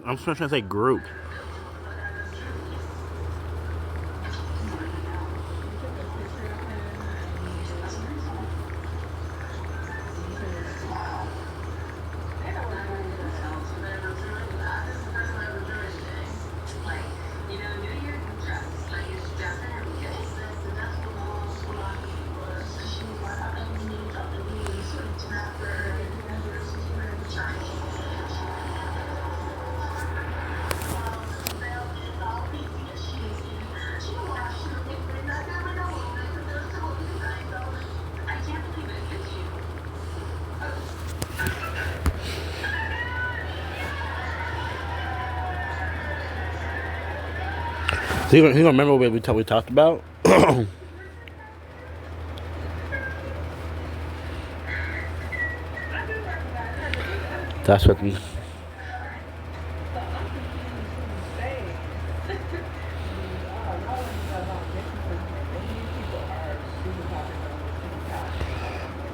I'm trying to say group. He gonna remember what we talked about? That's what. You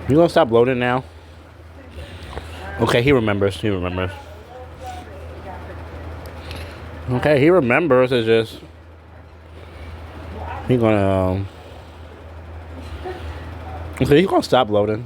gonna stop loading now? Okay, he remembers. He remembers. Okay, he remembers. It's just he gonna. Okay, he's gonna stop loading.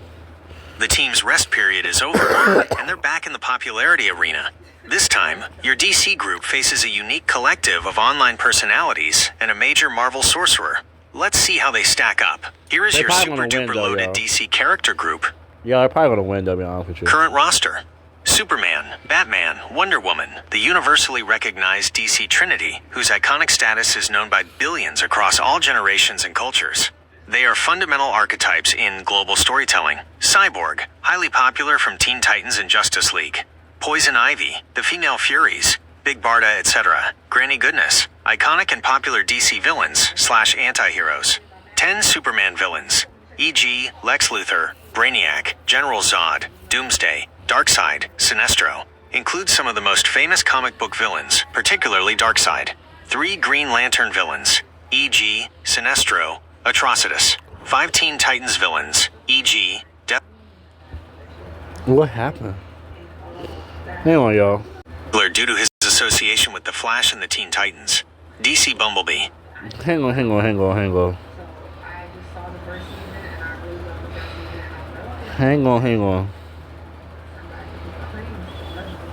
The team's rest period is over, and they're back in the popularity arena. This time, your DC group faces a unique collective of online personalities and a major Marvel sorcerer. Let's see how they stack up. Here is your super-duper loaded DC character group. Yeah, they're probably gonna win, to be honest with you. Current roster: Superman, Batman, Wonder Woman, the universally recognized DC Trinity, whose iconic status is known by billions across all generations and cultures. They are fundamental archetypes in global storytelling. Cyborg, highly popular from Teen Titans and Justice League. Poison Ivy, the Female Furies, Big Barda, etc. Granny Goodness, iconic and popular DC villains / anti-heroes. 10 Superman villains, e.g. Lex Luthor, Brainiac, General Zod, Doomsday, Darkseid, Sinestro, include some of the most famous comic book villains, particularly Darkseid. 3 Green Lantern villains, e.g. Sinestro, Atrocitus. 5 Teen Titans villains, e.g. What happened? Hang on, y'all. Due to his association with the Flash and the Teen Titans. DC Bumblebee. Hang on. Hang on.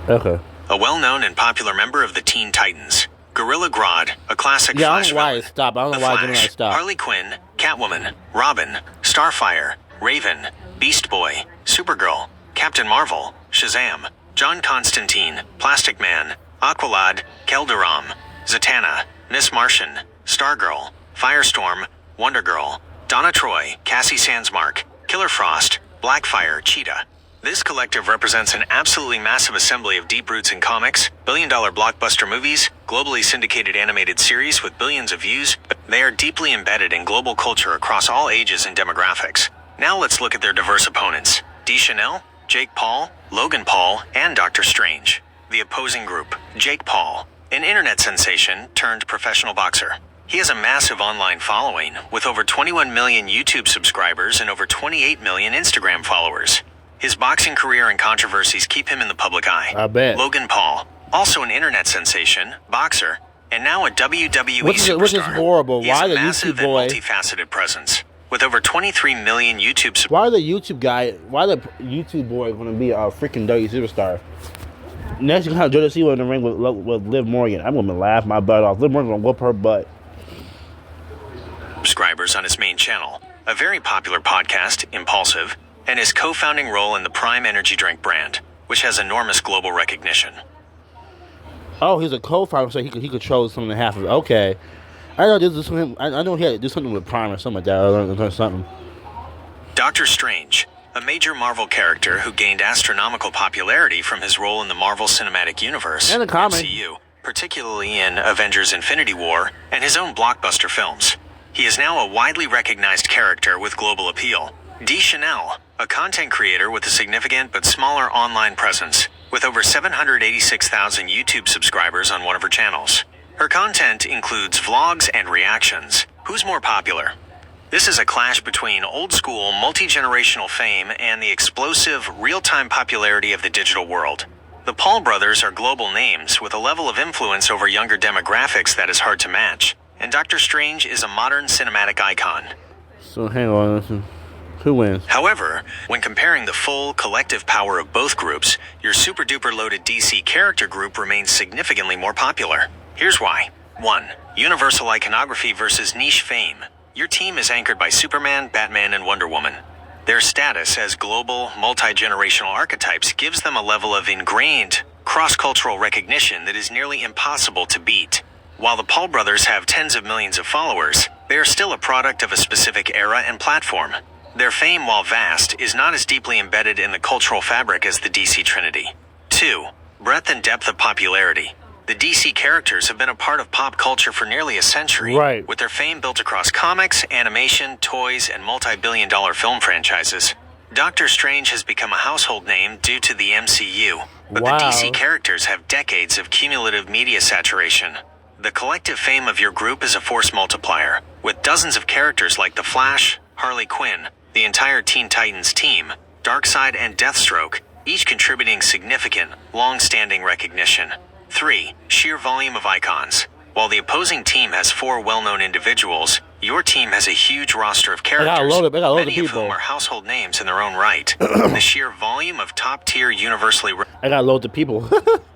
Okay. A well-known and popular member of the Teen Titans. Gorilla Grodd, a classic Flash villain. I don't know why Gemini stopped. Harley Quinn, Catwoman, Robin, Starfire, Raven, Beast Boy, Supergirl, Captain Marvel, Shazam, John Constantine, Plastic Man, Aqualad, Keldaram, Zatanna, Miss Martian, Stargirl, Firestorm, Wonder Girl, Donna Troy, Cassie Sandsmark, Killer Frost, Blackfire, Cheetah. This collective represents an absolutely massive assembly of deep roots in comics, billion-dollar blockbuster movies, globally syndicated animated series with billions of views. They are deeply embedded in global culture across all ages and demographics. Now let's look at their diverse opponents. Deschanel, Jake Paul, Logan Paul, and Doctor Strange. The opposing group, Jake Paul, an internet sensation turned professional boxer. He has a massive online following with over 21 million YouTube subscribers and over 28 million Instagram followers. His boxing career and controversies keep him in the public eye. I bet. Logan Paul, also an internet sensation, boxer, and now a WWE superstar. Which is horrible. He Why has the a massive YouTube boy? and multifaceted presence. With over 23 million YouTube subscribers. Why the YouTube boy going to be a freaking WWE superstar? Next, you have Jodeci in the ring with Liv Morgan. I'm going to laugh my butt off. Liv Morgan going to whoop her butt. Subscribers on his main channel, a very popular podcast, Impulsive, and his co-founding role in the Prime energy drink brand, which has enormous global recognition. Oh, he's a co-founder, so he controls something half of it. Okay. I know this is him. I know he had to do something with Prime or something like that. Or something. Doctor Strange, a major Marvel character who gained astronomical popularity from his role in the Marvel Cinematic Universe, and the comic. MCU, particularly in Avengers Infinity War and his own blockbuster films. He is now a widely recognized character with global appeal. Deschanel, a content creator with a significant but smaller online presence, with over 786,000 YouTube subscribers on one of her channels. Her content includes vlogs and reactions. Who's more popular? This is a clash between old-school, multi-generational fame and the explosive, real-time popularity of the digital world. The Paul brothers are global names with a level of influence over younger demographics that is hard to match, and Doctor Strange is a modern cinematic icon. So hang on, listen. Who wins? However, when comparing the full collective power of both groups, your super-duper loaded DC character group remains significantly more popular. Here's why. 1. Universal iconography versus niche fame. Your team is anchored by Superman, Batman, and Wonder Woman. Their status as global, multi-generational archetypes gives them a level of ingrained, cross-cultural recognition that is nearly impossible to beat. While the Paul brothers have tens of millions of followers, they are still a product of a specific era and platform. Their fame, while vast, is not as deeply embedded in the cultural fabric as the DC Trinity. 2. Breadth and depth of popularity. The DC characters have been a part of pop culture for nearly a century, Right. with their fame built across comics, animation, toys, and multi-billion-dollar film franchises. Doctor Strange has become a household name due to the MCU, but Wow. the DC characters have decades of cumulative media saturation. The collective fame of your group is a force multiplier, with dozens of characters like The Flash, Harley Quinn, the entire Teen Titans team, Darkseid, and Deathstroke, each contributing significant, long-standing recognition. 3. Sheer volume of icons. While the opposing team has 4 well-known individuals, your team has a huge roster of characters, many of whom are household names in their own right. The sheer volume of top-tier universally I got loads of people.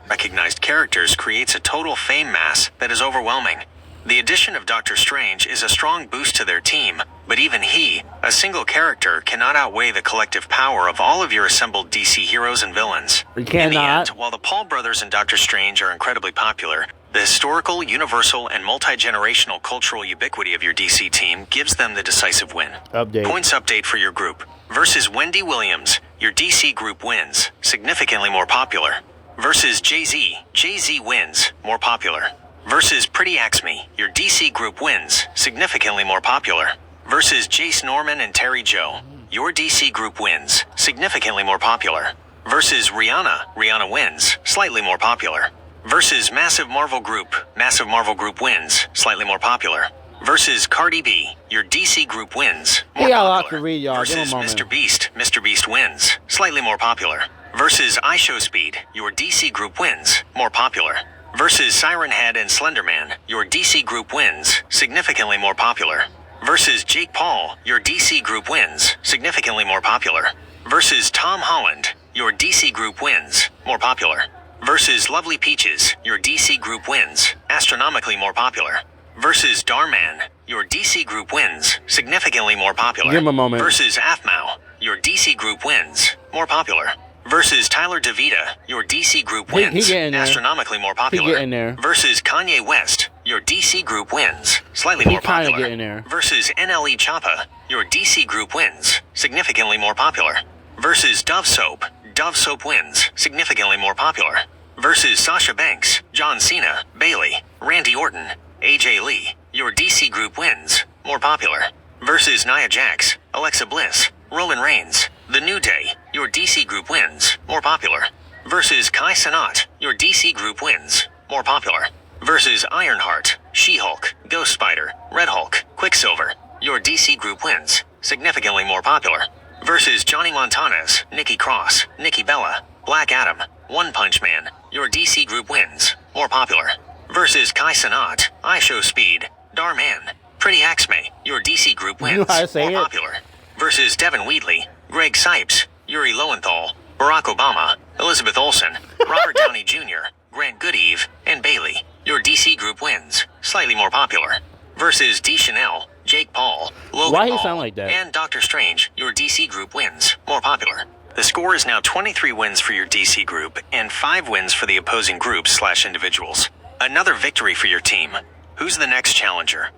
recognized characters creates a total fame mass that is overwhelming. The addition of Doctor Strange is a strong boost to their team, but even he, a single character, cannot outweigh the collective power of all of your assembled DC heroes and villains. You In the cannot. end, while the Paul brothers and Doctor Strange are incredibly popular, the historical, universal, and multi-generational cultural ubiquity of your DC team gives them the decisive win. Update. Points update for your group. Versus Wendy Williams, your DC group wins, significantly more popular. Versus Jay-Z, Jay-Z wins, more popular. Versus Pretty Axme, your DC group wins, significantly more popular. Versus Jace Norman and Terry Joe, your DC group wins, significantly more popular. Versus Rihanna, Rihanna wins, slightly more popular. Versus Massive Marvel Group wins, slightly more popular. Versus Cardi B, your DC group wins, more He got a lot popular. to read, y'all. Give him a Versus moment. Mr. Beast wins, slightly more popular. Versus iShowSpeed, your DC group wins, more popular. Versus Siren Head and Slenderman, your DC group wins, significantly more popular. Versus Jake Paul, your DC group wins, significantly more popular. Versus Tom Holland, your DC group wins, more popular. Versus Lovely Peaches, your DC group wins, astronomically more popular. Versus Darman, your DC group wins, significantly more popular. Give him a moment. Versus Afmao, your DC group wins, more popular. Versus Tyler DeVita, your DC group He wins, getting there. astronomically more popular. He getting there. Versus Kanye West, your DC group wins, slightly He more kinda popular. getting there. Versus NLE Choppa, your DC group wins, significantly more popular. Versus Dove Soap wins, significantly more popular. Versus Sasha Banks, John Cena, Bailey, Randy Orton, AJ Lee, your DC group wins, more popular. Versus Nia Jax, Alexa Bliss, Roman Reigns, The New Day, your DC group wins, more popular. Versus Kai Cenat, your DC group wins, more popular. Versus Ironheart, She-Hulk, Ghost Spider, Red Hulk, Quicksilver, your DC group wins, significantly more popular. Versus Johnny Montanez, Nikki Cross, Nikki Bella, Black Adam, One Punch Man, your DC group wins, more popular. Versus Kai Cenat, iShowSpeed, Darman, Pretty Axme, your DC group wins, You know how to say more it? popular. Versus Devin Wheatley, Greg Sipes, Yuri Lowenthal, Barack Obama, Elizabeth Olsen, Robert Downey Jr., Grant Goodeve, and Bailey, your DC group wins, slightly more popular. Versus D. Chanel, Jake Paul, Logan Why he Paul, sound like that? and Doctor Strange, your DC group wins, more popular. The score is now 23 wins for your DC group and 5 wins for the opposing groups/individuals. Another victory for your team. Who's the next challenger?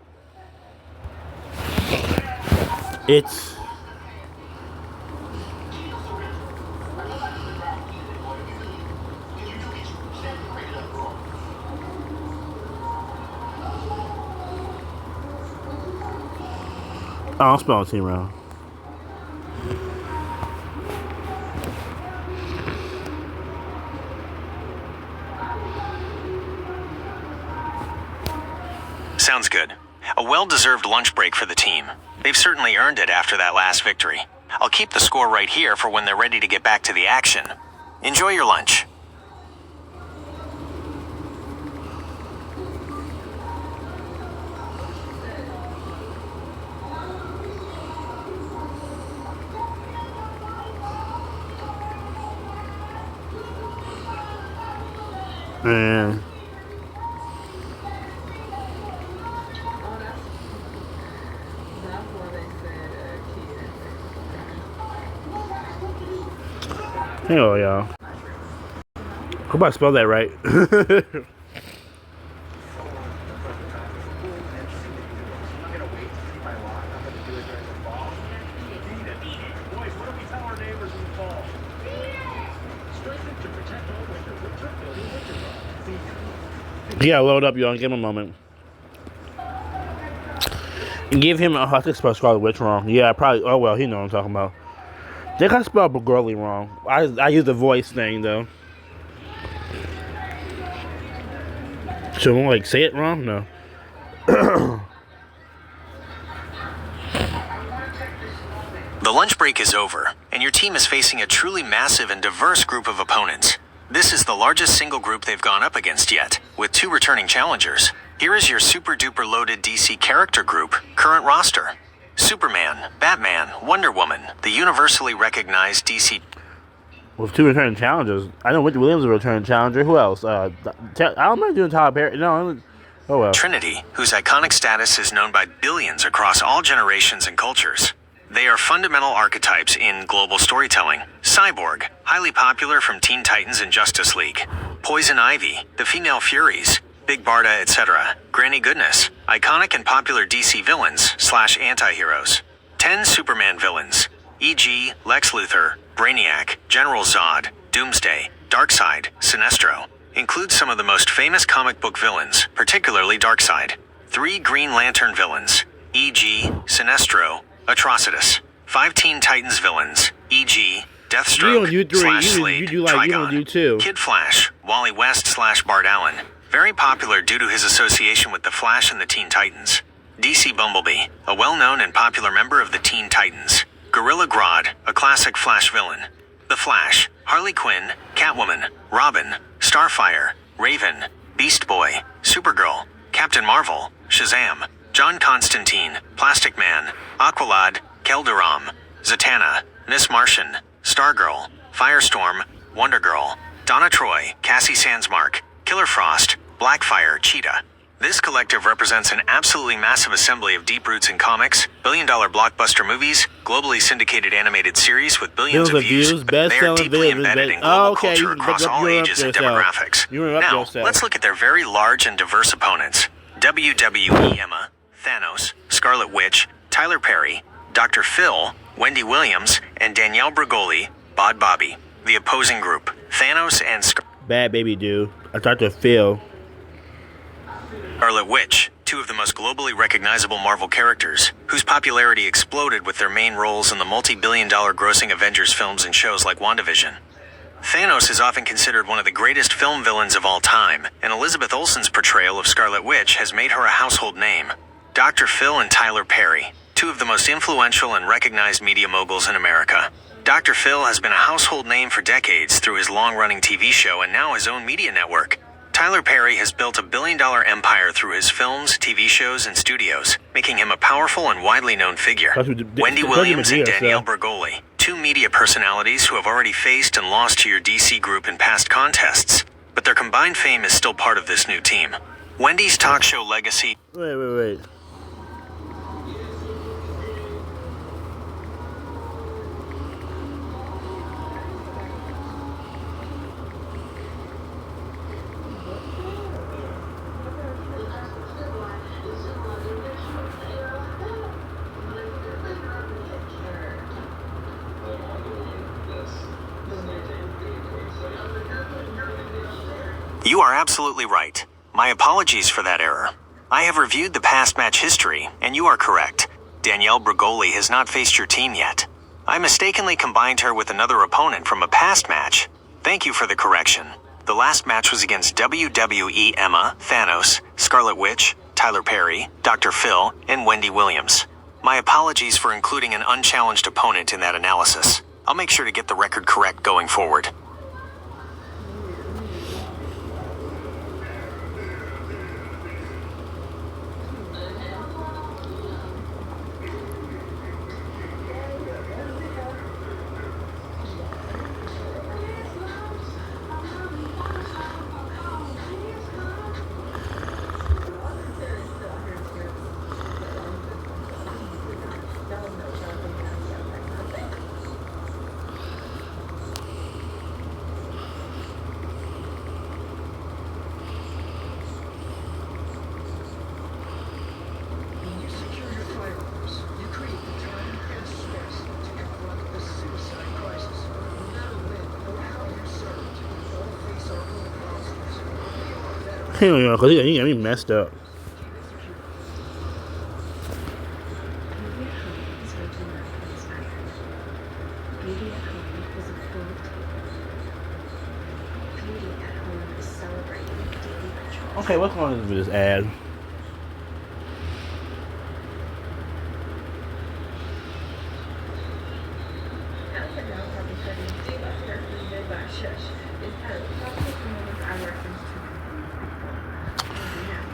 It's I'll spell a team round. Sounds good. A well-deserved lunch break for the team. They've certainly earned it after that last victory. I'll keep the score right here for when they're ready to get back to the action. Enjoy your lunch. And hello, y'all. Hope I spelled that right. Yeah, load up, y'all. Give him a moment. And give him I think I spelled Scarlet Witch wrong. Yeah, I probably. Oh well, he knows what I'm talking about. I think I spelled Burgorly wrong. I used the voice thing though. So I won't like say it wrong? No. The lunch break is over, and your team is facing a truly massive and diverse group of opponents. This is the largest single group they've gone up against yet, with 2 returning challengers. Here is your super duper loaded DC character group, current roster. Superman, Batman, Wonder Woman, the universally recognized DC. With 2 returning challengers. I know Wendy Williams is a returning challenger. Who else? I don't mind doing Tyler Perry. No. Oh well. Trinity, whose iconic status is known by billions across all generations and cultures. They are fundamental archetypes in global storytelling. Cyborg, highly popular from Teen Titans and Justice League. Poison Ivy, the female Furies, Big Barda, etc. Granny Goodness, iconic and popular DC villains / anti-heroes. 10 Superman villains, e.g. Lex Luthor, Brainiac, General Zod, Doomsday, Darkseid, Sinestro. Includes some of the most famous comic book villains, particularly Darkseid. 3 Green Lantern villains, e.g. Sinestro, Atrocitus. 5 Teen Titans villains, e.g. Deathstroke / Slade, Trigon, Kid Flash, Wally West / Bart Allen. Very popular due to his association with the Flash and the Teen Titans. DC Bumblebee, a well-known and popular member of the Teen Titans. Gorilla Grodd, a classic Flash villain. The Flash, Harley Quinn, Catwoman, Robin, Starfire, Raven, Beast Boy, Supergirl, Captain Marvel, Shazam, John Constantine, Plastic Man, Aqualad, Keldaram, Zatanna, Miss Martian, Stargirl, Firestorm, Wonder Girl, Donna Troy, Cassie Sandsmark, Killer Frost, Blackfire, Cheetah. This collective represents an absolutely massive assembly of deep roots in comics, billion-dollar blockbuster movies, globally syndicated animated series with billions of views, but they are deeply embedded in global culture across all ages and demographics. Now, let's look at their very large and diverse opponents. WWE Emma, Thanos, Scarlet Witch, Tyler Perry, Dr. Phil, Wendy Williams, and Danielle Bregoli, Bod Bobby. The opposing group, Thanos and Bad baby dude. Dr. Phil. Scarlet Witch, 2 of the most globally recognizable Marvel characters, whose popularity exploded with their main roles in the multi-billion-dollar grossing Avengers films and shows like WandaVision. Thanos is often considered one of the greatest film villains of all time, and Elizabeth Olsen's portrayal of Scarlet Witch has made her a household name. Dr. Phil and Tyler Perry, 2 of the most influential and recognized media moguls in America. Dr. Phil has been a household name for decades through his long-running TV show and now his own media network. Tyler Perry has built a billion-dollar empire through his films, TV shows, and studios, making him a powerful and widely known figure. Wendy Williams and Danielle Bregoli, 2 media personalities who have already faced and lost to your DC group in past contests, but their combined fame is still part of this new team. Wendy's talk show legacy... Wait. You are absolutely right. My apologies for that error. I have reviewed the past match history, and you are correct. Danielle Bregoli has not faced your team yet. I mistakenly combined her with another opponent from a past match. Thank you for the correction. The last match was against WWE Emma, Thanos, Scarlet Witch, Tyler Perry, Dr. Phil, and Wendy Williams. My apologies for including an unchallenged opponent in that analysis. I'll make sure to get the record correct going forward. Hell yeah, because he got me messed up. Okay, what's going on with this ad?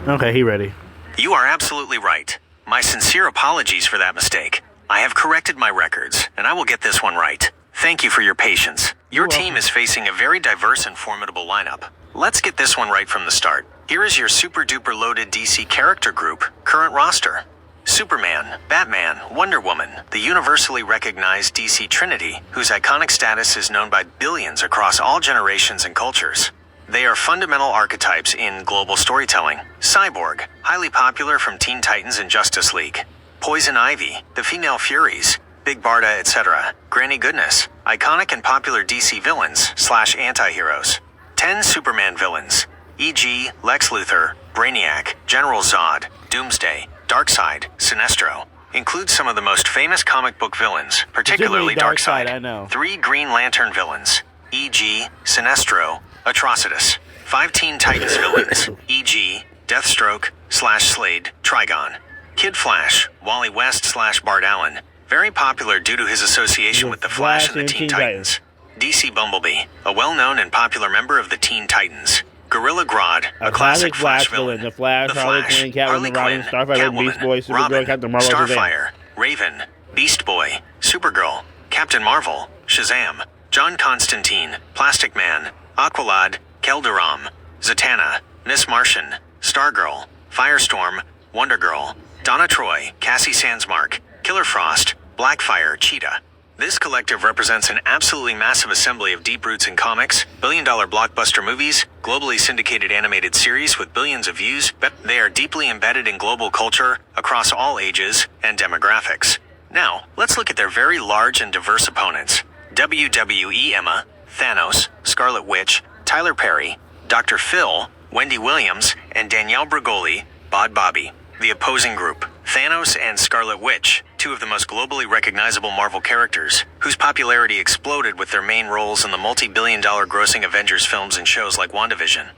Okay, he ready. You are absolutely right. My sincere apologies for that mistake. I have corrected my records, and I will get this one right. Thank you for your patience. Your team is facing a very diverse and formidable lineup. Let's get this one right from the start. Here is your super duper loaded DC character group, current roster. Superman, Batman, Wonder Woman, the universally recognized DC Trinity, whose iconic status is known by billions across all generations and cultures. They are fundamental archetypes in global storytelling. Cyborg, highly popular from Teen Titans and Justice League. Poison Ivy, the Female Furies, Big Barda, etc. Granny Goodness, iconic and popular DC villains / anti-heroes. 10 Superman villains, e.g. Lex Luthor, Brainiac, General Zod, Doomsday, Darkseid, Sinestro, include some of the most famous comic book villains, particularly Darkseid. I know. 3 Green Lantern villains, e.g. Sinestro, Atrocitus. 5 Teen Titans villains, e.g. Deathstroke / Slade, Trigon. Kid Flash, Wally West / Bart Allen, very popular due to his association with the Flash and the Teen Titans. DC Bumblebee, a well-known and popular member of the Teen Titans. Gorilla Grodd, a classic Flash villain. The Flash, Harley Quinn, Catwoman, Starfire, Beast Boy, Supergirl, Captain Marvel, Starfire, Raven, Beast Boy, Supergirl, Captain Marvel, Shazam, John Constantine, Plastic Man, Aqualad, Kelduram, Zatanna, Miss Martian, Stargirl, Firestorm, Wonder Girl, Donna Troy, Cassie Sandsmark, Killer Frost, Blackfire, Cheetah. This collective represents an absolutely massive assembly of deep roots in comics, billion-dollar blockbuster movies, globally syndicated animated series with billions of views. They are deeply embedded in global culture across all ages and demographics. Now, let's look at their very large and diverse opponents. WWE Emma, Thanos, Scarlet Witch, Tyler Perry, Dr. Phil, Wendy Williams, and Danielle Bregoli, Bod Bobby. The opposing group, Thanos and Scarlet Witch, 2 of the most globally recognizable Marvel characters, whose popularity exploded with their main roles in the multi-billion-dollar grossing Avengers films and shows like WandaVision.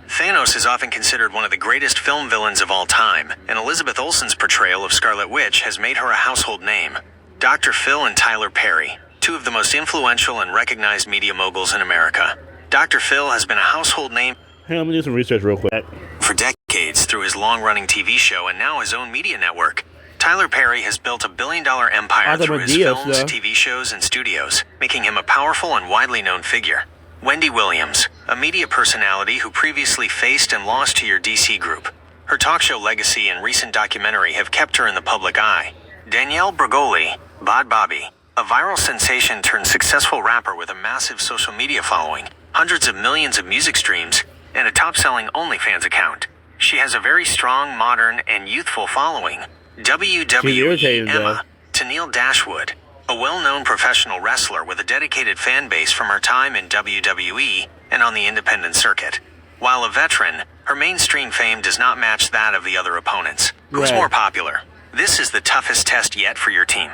Thanos is often considered one of the greatest film villains of all time, and Elizabeth Olsen's portrayal of Scarlet Witch has made her a household name. Dr. Phil and Tyler Perry, 2 of the most influential and recognized media moguls in America. Dr. Phil has been a household name. Hey, let me do some research real quick. For decades through his long-running TV show and now his own media network. Tyler Perry has built a billion-dollar empire through his films, TV shows, and studios, making him a powerful and widely known figure. Wendy Williams, a media personality who previously faced and lost to your DC group. Her talk show legacy and recent documentary have kept her in the public eye. Danielle Bregoli, Bod Bobby, a viral sensation turned successful rapper with a massive social media following, hundreds of millions of music streams, and a top-selling OnlyFans account. She has a very strong, modern, and youthful following. WWE Emma, Tennille Dashwood, a well-known professional wrestler with a dedicated fan base from her time in WWE and on the independent circuit. While a veteran, her mainstream fame does not match that of the other opponents. Who's more popular? This is the toughest test yet for your team.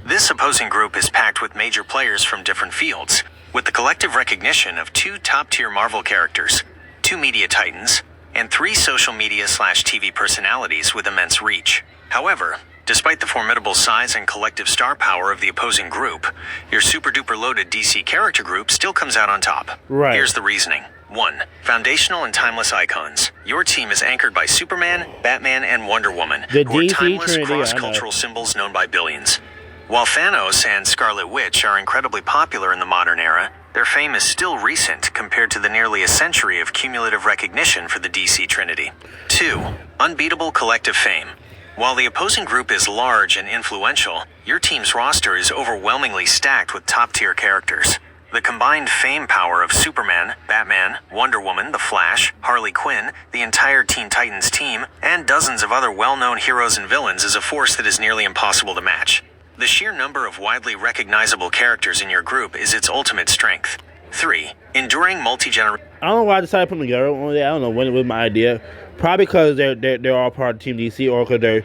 This opposing group is packed with major players from different fields, with the collective recognition of 2 top-tier Marvel characters, 2 media titans, and 3 social media / TV personalities with immense reach. However, despite the formidable size and collective star power of the opposing group, your super-duper loaded DC character group still comes out on top. Right. Here's the reasoning. 1. Foundational and timeless icons. Your team is anchored by Superman, Batman, and Wonder Woman, The who are DC timeless Trinity, cross-cultural symbols known by billions. While Thanos and Scarlet Witch are incredibly popular in the modern era, their fame is still recent compared to the nearly a century of cumulative recognition for the DC Trinity. 2. Unbeatable collective fame. While the opposing group is large and influential, your team's roster is overwhelmingly stacked with top-tier characters. The combined fame power of Superman, Batman, Wonder Woman, The Flash, Harley Quinn, the entire Teen Titans team, and dozens of other well-known heroes and villains is a force that is nearly impossible to match. The sheer number of widely recognizable characters in your group is its ultimate strength. 3. Enduring multi-generational. I don't know why I decided to put them together. I don't know when it was my idea. Probably because they're all part of Team DC, or because they're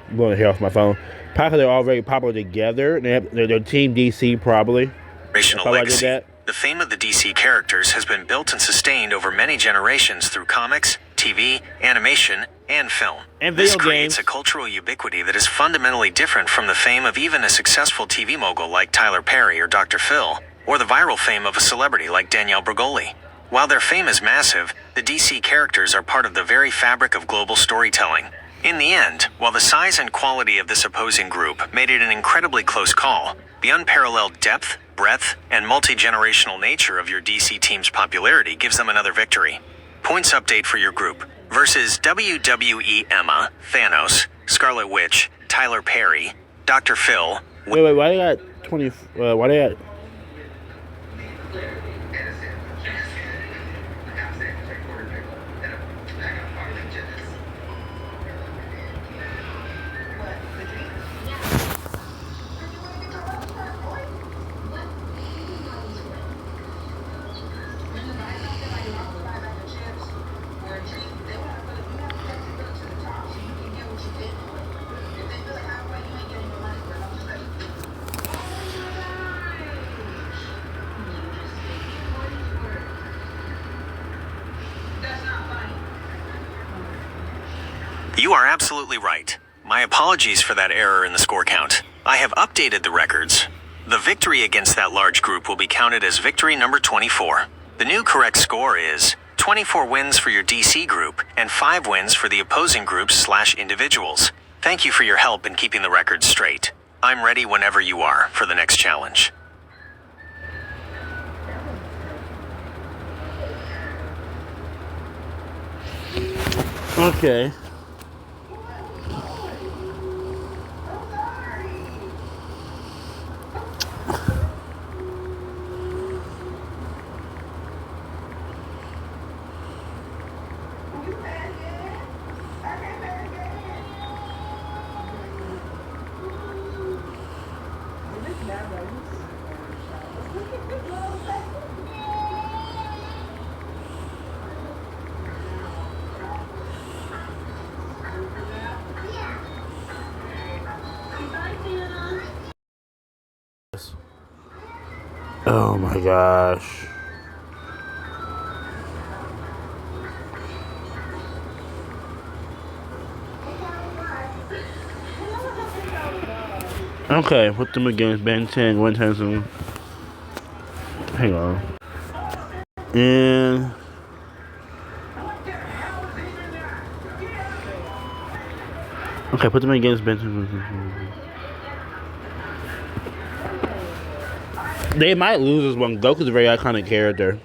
I'm going to hear off my phone. Probably because they're all very popular together. They're Team DC, probably. Legacy. The fame of the DC characters has been built and sustained over many generations through comics, TV, animation, and film. And this video creates games. a cultural ubiquity that is fundamentally different from the fame of even a successful TV mogul like Tyler Perry or Dr. Phil, or the viral fame of a celebrity like Danielle Bregoli. While their fame is massive, the DC characters are part of the very fabric of global storytelling. In the end, while the size and quality of this opposing group made it an incredibly close call, the unparalleled depth, breadth, and multi-generational nature of your DC team's popularity gives them another victory. Points update for your group. Versus WWE Emma, Thanos, Scarlet Witch, Tyler Perry, Dr. Phil. Wait, why they got 20? Why they got? You are absolutely right. My apologies for that error in the score count. I have updated the records. The victory against that large group will be counted as victory number 24. The new correct score is 24 wins for your DC group and 5 wins for the opposing groups/individuals. Thank you for your help in keeping the records straight. I'm ready whenever you are for the next challenge. Okay. Oh my gosh. Okay, put them against Ben 10, 1 times them. Hang on. And okay, put them against Ben 10. They might lose this one. Goku's a very iconic character.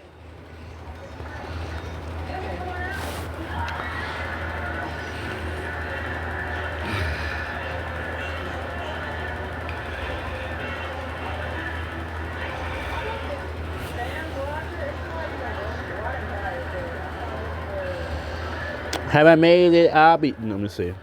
Have I made it? I'll be. No, let me see.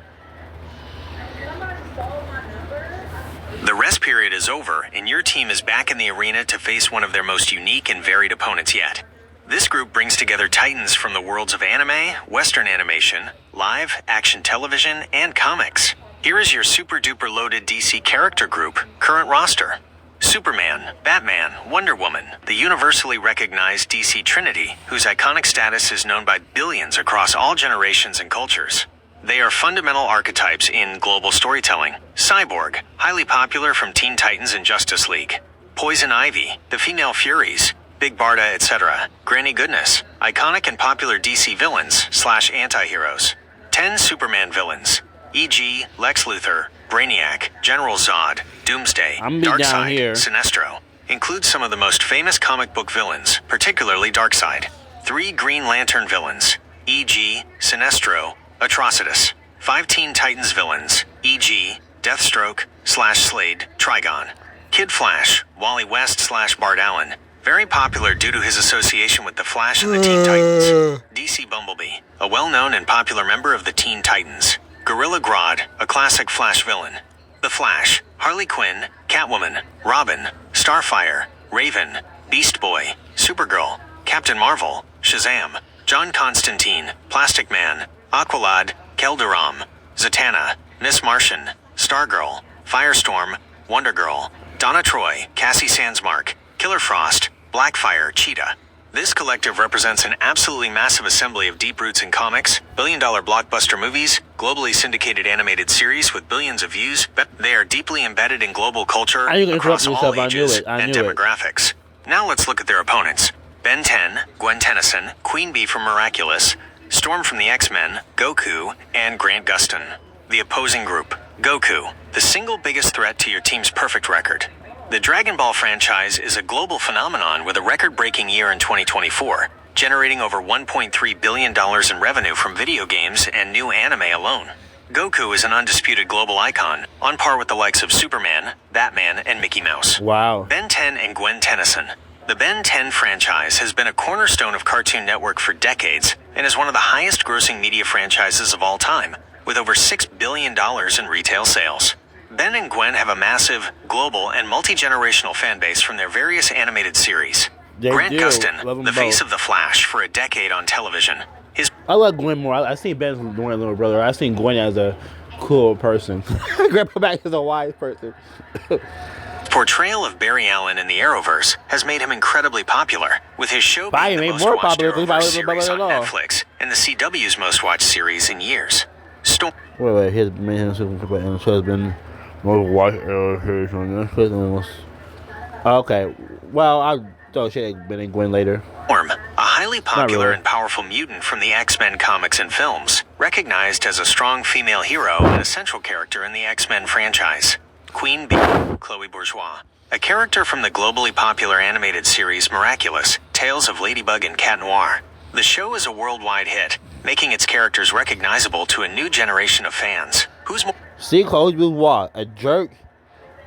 The rest period is over, and your team is back in the arena to face one of their most unique and varied opponents yet. This group brings together titans from the worlds of anime, Western animation, live, action television, and comics. Here is your super-duper loaded DC character group, current roster. Superman, Batman, Wonder Woman, the universally recognized DC Trinity, whose iconic status is known by billions across all generations and cultures. They are fundamental archetypes in global storytelling. Cyborg, highly popular from Teen Titans and Justice League. Poison Ivy, the Female Furies, Big Barda, etc. Granny Goodness, iconic and popular DC villains/anti-heroes. 10 Superman villains, e.g. Lex Luthor, Brainiac, General Zod, Doomsday, Darkseid, Sinestro. Include some of the most famous comic book villains, particularly Darkseid. 3 Green Lantern villains, e.g. Sinestro, Atrocitus. 5 Teen Titans villains, e.g. Deathstroke/Slade, Trigon. Kid Flash, Wally West/Bart Allen. Very popular due to his association with the Flash and the Teen Titans. DC Bumblebee, a well-known and popular member of the Teen Titans. Gorilla Grodd, a classic Flash villain. The Flash, Harley Quinn, Catwoman, Robin, Starfire, Raven, Beast Boy, Supergirl, Captain Marvel, Shazam, John Constantine, Plastic Man, Aqualad, Kelduram, Zatanna, Miss Martian, Stargirl, Firestorm, Wonder Girl, Donna Troy, Cassie Sandsmark, Killer Frost, Blackfire, Cheetah. This collective represents an absolutely massive assembly of deep roots in comics, billion-dollar blockbuster movies, globally syndicated animated series with billions of views. They are deeply embedded in global culture across all ages and demographics. Now let's look at their opponents. Ben 10, Gwen Tennyson, Queen Bee from Miraculous, Storm from the X-Men, Goku, and Grant Gustin. The opposing group, Goku, the single biggest threat to your team's perfect record. The Dragon Ball franchise is a global phenomenon with a record-breaking year in 2024, generating over $1.3 billion in revenue from video games and new anime alone. Goku is an undisputed global icon, on par with the likes of Superman, Batman, and Mickey Mouse. Wow. Ben 10 and Gwen Tennyson. The Ben 10 franchise has been a cornerstone of Cartoon Network for decades and is one of the highest-grossing media franchises of all time, with over $6 billion in retail sales. Ben and Gwen have a massive, global, and multi-generational fan base from their various animated series. Grant Gustin, the face of The Flash for a decade on television. I love Gwen more. I seen Ben as Gwen's little brother. I seen Gwen as a cool person. Grandpa back as a wise person. Portrayal of Barry Allen in the Arrowverse has made him incredibly popular, with his show being the most watched Arrowverse series on Netflix and the CW's most watched series in years. Wait, his main has been most watched Arrowverse on Netflix. Okay, well, I'll throw shit at Ben and Gwen later. A highly popular and powerful mutant from the X-Men comics and films, recognized as a strong female hero and a central character in the X-Men franchise. Queen Bee, Chloe Bourgeois, a character from the globally popular animated series Miraculous, Tales of Ladybug and Cat Noir. The show is a worldwide hit, making its characters recognizable to a new generation of fans. See, Chloe Bourgeois, a jerk?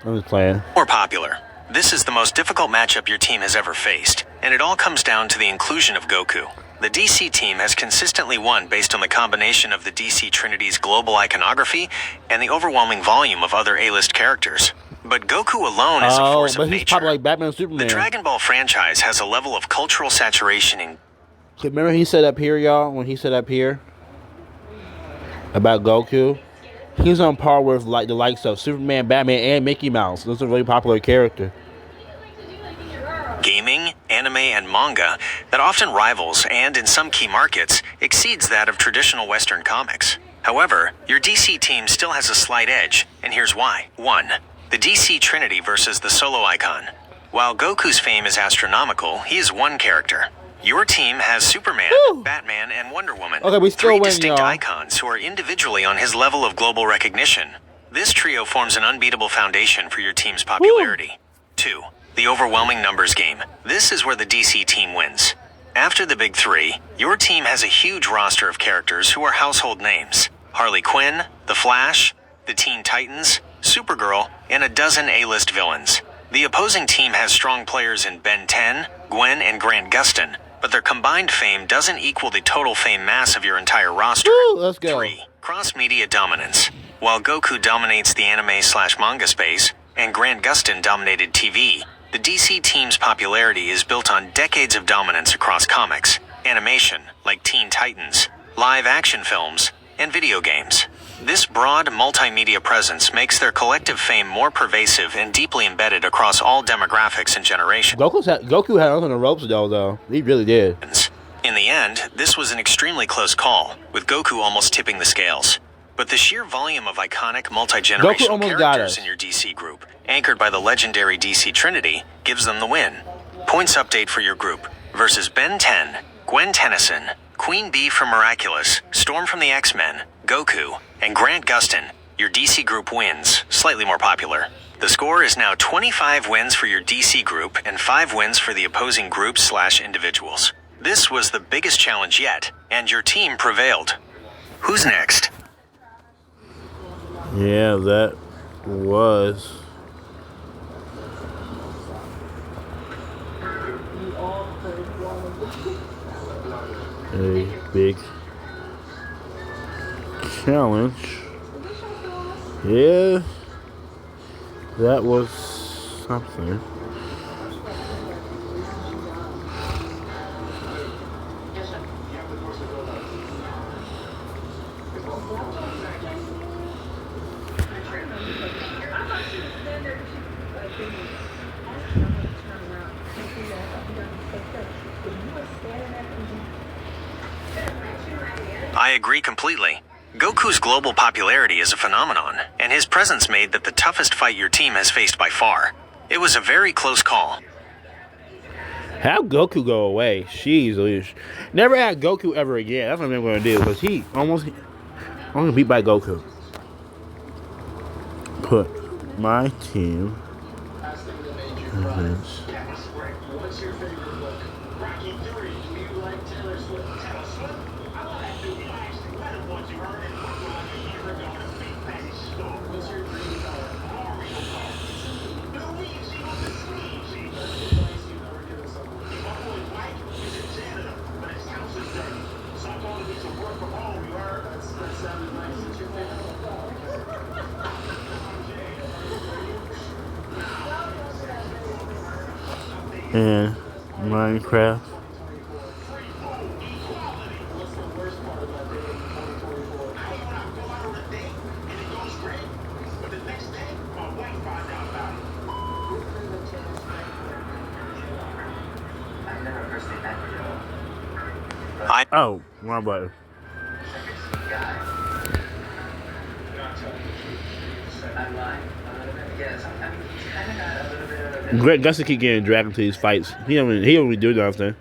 I'm just playing. More popular. This is the most difficult matchup your team has ever faced, and it all comes down to the inclusion of Goku. The DC team has consistently won based on the combination of the DC Trinity's global iconography and the overwhelming volume of other A-list characters. But Goku alone is a force of nature. Like Batman and Superman. The Dragon Ball franchise has a level of cultural saturation in... Remember he said up here, y'all, when he said up here about Goku? He's on par with like the likes of Superman, Batman, and Mickey Mouse. That's a really popular character. Gaming, anime, and manga that often rivals and, in some key markets, exceeds that of traditional Western comics. However, your DC team still has a slight edge, and here's why. 1. The DC Trinity versus the solo icon. While Goku's fame is astronomical, he is one character. Your team has Superman, Batman, and Wonder Woman. Okay, we still three win, distinct y'all. icons who are individually on his level of global recognition. This trio forms an unbeatable foundation for your team's popularity. 2. The overwhelming numbers game. This is where the DC team wins. After the big three, your team has a huge roster of characters who are household names. Harley Quinn, The Flash, the Teen Titans, Supergirl, and a dozen A-list villains. The opposing team has strong players in Ben 10, Gwen, and Grant Gustin, but their combined fame doesn't equal the total fame mass of your entire roster. Let's go. 3. Cross-media dominance. While Goku dominates the anime/manga space, and Grant Gustin dominated TV, the DC team's popularity is built on decades of dominance across comics, animation, like Teen Titans, live action films, and video games. This broad multimedia presence makes their collective fame more pervasive and deeply embedded across all demographics and generations. Goku had us on the ropes, though. He really did. In the end, this was an extremely close call, with Goku almost tipping the scales. But the sheer volume of iconic multi-generational characters in your DC group, anchored by the legendary DC Trinity, gives them the win. Points update for your group. Versus Ben 10, Gwen Tennyson, Queen Bee from Miraculous, Storm from the X-Men, Goku, and Grant Gustin. Your DC group wins, slightly more popular. The score is now 25 wins for your DC group and 5 wins for the opposing groups/individuals. This was the biggest challenge yet, and your team prevailed. Who's next? Yeah, that was a big challenge. Yeah, that was something. I agree completely. Goku's global popularity is a phenomenon, and his presence made that the toughest fight your team has faced by far. It was a very close call. Have Goku go away. Jeez, never had Goku ever again. That's what I'm going to do, because I'm going to beat by Goku. Put my team against and Minecraft. Oh, wrong button. Grant Gustin keep getting dragged into these fights. He don't really do nothing.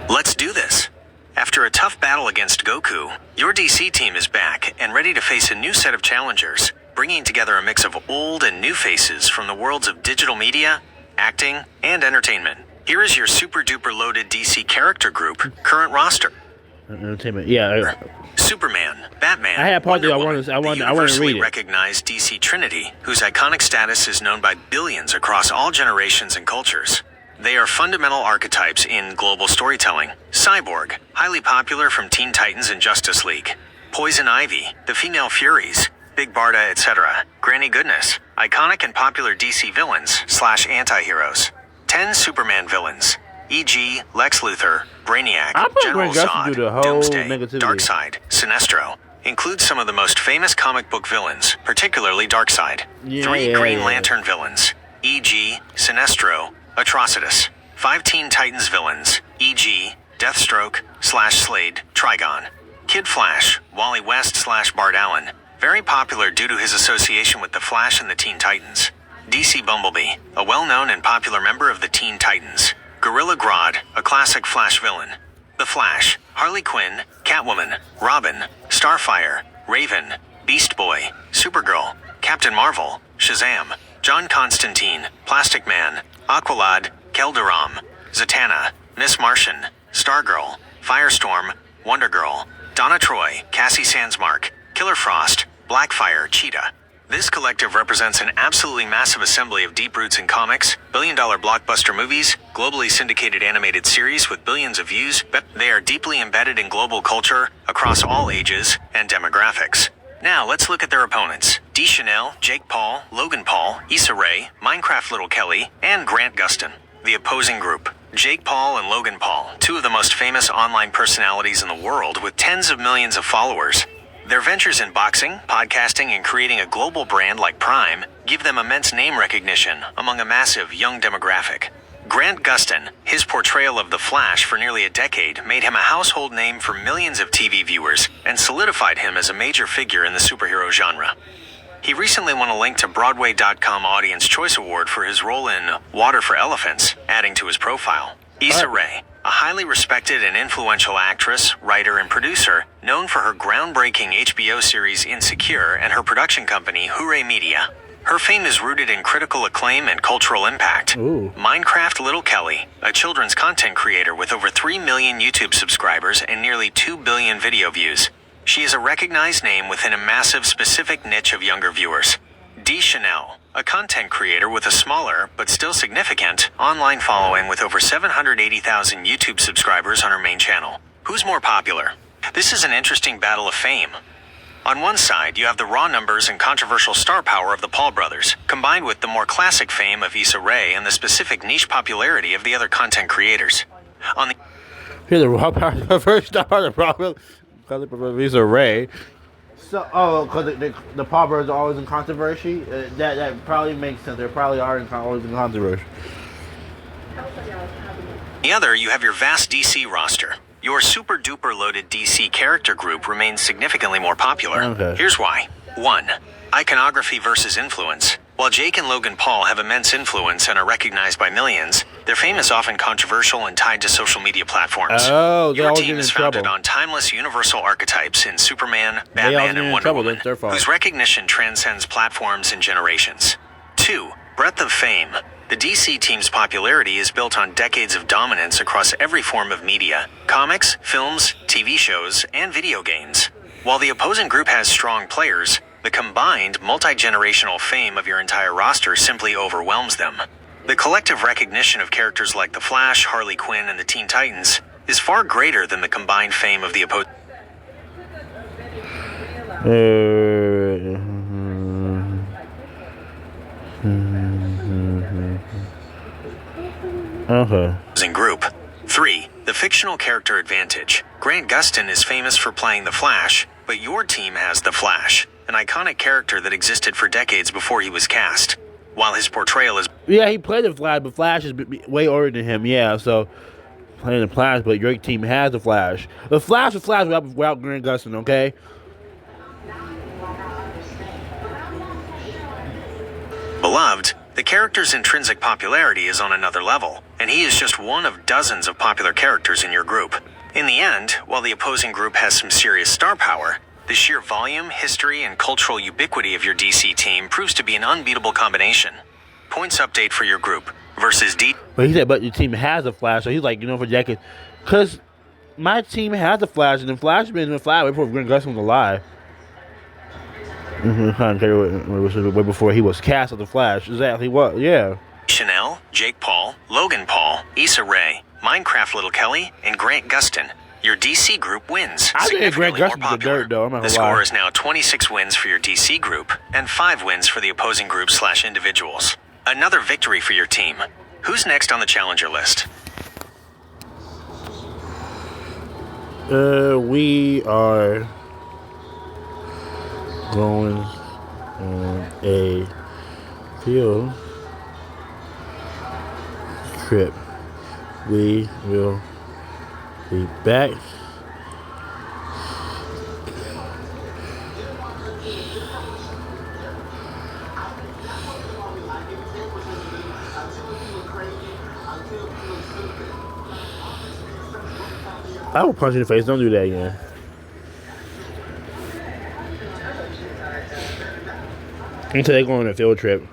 Let's do this. After a tough battle against Goku, your DC team is back and ready to face a new set of challengers, bringing together a mix of old and new faces from the worlds of digital media, acting, and entertainment. Here is your super-duper loaded DC character group current roster. Entertainment, yeah. Superman, Batman, I had part Wonder I Woman, wanted the to universally read it. recognized DC Trinity, whose iconic status is known by billions across all generations and cultures. They are fundamental archetypes in global storytelling. Cyborg, highly popular from Teen Titans and Justice League. Poison Ivy, the Female Furies, Big Barda, etc. Granny Goodness, iconic and popular DC villains / anti-heroes. 10 Superman villains, e.g. Lex Luthor, Brainiac, General Zod, Doomsday, Darkseid, Sinestro, include some of the most famous comic book villains, particularly Darkseid. 3 Green Lantern villains, e.g. Sinestro, Atrocitus. 5 Teen Titans villains, e.g. Deathstroke / Slade, Trigon. Kid Flash, Wally West / Bart Allen, very popular due to his association with the Flash and the Teen Titans. DC Bumblebee, a well-known and popular member of the Teen Titans. Gorilla Grodd, a classic Flash villain. The Flash, Harley Quinn, Catwoman, Robin, Starfire, Raven, Beast Boy, Supergirl, Captain Marvel, Shazam, John Constantine, Plastic Man, Aqualad, Kelduram, Zatanna, Miss Martian, Stargirl, Firestorm, Wonder Girl, Donna Troy, Cassie Sandsmark, Killer Frost, Blackfire, Cheetah. This collective represents an absolutely massive assembly of deep roots in comics, billion-dollar blockbuster movies, globally syndicated animated series with billions of views, but they are deeply embedded in global culture across all ages and demographics. Now, let's look at their opponents. D. Chanel, Jake Paul, Logan Paul, Issa Rae, Minecraft Little Kelly, and Grant Gustin. The opposing group. Jake Paul and Logan Paul, 2 of the most famous online personalities in the world with tens of millions of followers. Their ventures in boxing, podcasting, and creating a global brand like Prime give them immense name recognition among a massive young demographic. Grant Gustin, his portrayal of the Flash for nearly a decade made him a household name for millions of TV viewers and solidified him as a major figure in the superhero genre. He recently won a link to Broadway.com Audience Choice Award for his role in Water for Elephants, adding to his profile. Issa Rae, a highly respected and influential actress, writer, and producer, known for her groundbreaking HBO series Insecure and her production company Hooray Media. Her fame is rooted in critical acclaim and cultural impact. Ooh. Minecraft Little Kelly, a children's content creator with over 3 million YouTube subscribers and nearly 2 billion video views. She is a recognized name within a massive specific niche of younger viewers. D. Chanel, a content creator with a smaller, but still significant, online following with over 780,000 YouTube subscribers on her main channel. Who's more popular? This is an interesting battle of fame. On one side, you have the raw numbers and controversial star power of the Paul brothers, combined with the more classic fame of Issa Rae and the specific niche popularity of the other content creators. On the Here's the raw power first star the problem because it release a ray. So because the Paw Birds are always in controversy. That probably makes sense. They probably are always in controversy. The other, you have your vast DC roster. Your super duper loaded DC character group remains significantly more popular. Okay. Here's why. 1. Iconography versus influence. While Jake and Logan Paul have immense influence and are recognized by millions, their fame is often controversial and tied to social media platforms. Oh, your team is founded on timeless universal archetypes in Superman, Batman, and Wonder Woman, whose recognition transcends platforms and generations. 2. Breadth of fame. The DC team's popularity is built on decades of dominance across every form of media: comics, films, TV shows, and video games. While the opposing group has strong players, the combined multi-generational fame of your entire roster simply overwhelms them. The collective recognition of characters like The Flash, Harley Quinn, and the Teen Titans is far greater than the combined fame of the opposing. Group. 3. The fictional character advantage. Grant Gustin is famous for playing The Flash, but your team has The Flash, an iconic character that existed for decades before he was cast. While his portrayal is... Yeah, he played The Flash, but Flash is way older than him, yeah, so... Playing The Flash, but your team has The Flash. The Flash was Flash without Grant Gustin, okay? Beloved, the character's intrinsic popularity is on another level, and he is just one of dozens of popular characters in your group. In the end, while the opposing group has some serious star power, the sheer volume, history, and cultural ubiquity of your DC team proves to be an unbeatable combination. Points update for your group versus D. But he said, but your team has a Flash, so he's like, for decades. Because my team has a Flash, and the Flash has been Flash way before Grant Gustin was alive. Way before he was cast as the Flash. Exactly what? Yeah. Chanel, Jake Paul, Logan Paul, Issa Rae, Minecraft Little Kelly, and Grant Gustin. Your DC group wins. I think Grant Gustin's the dirt, though. I'm not the gonna lie. score is now 26 wins for your DC group and 5 wins for the opposing group / individuals. Another victory for your team. Who's next on the challenger list? We are going on a field trip. We will be back. I will punch you in the face. Don't do that again. Until they go on a field trip.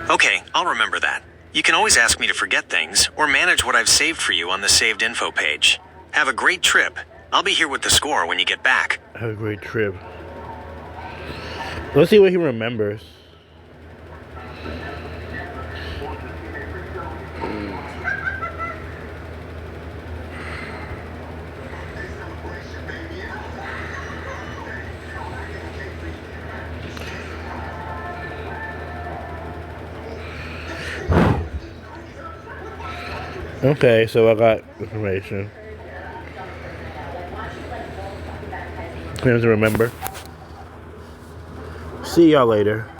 Okay, I'll remember that. You can always ask me to forget things or manage what I've saved for you on the saved info page. Have a great trip. I'll be here with the score when you get back. Have a great trip. Let's see what he remembers. Okay, so I got information. He doesn't remember. See y'all later.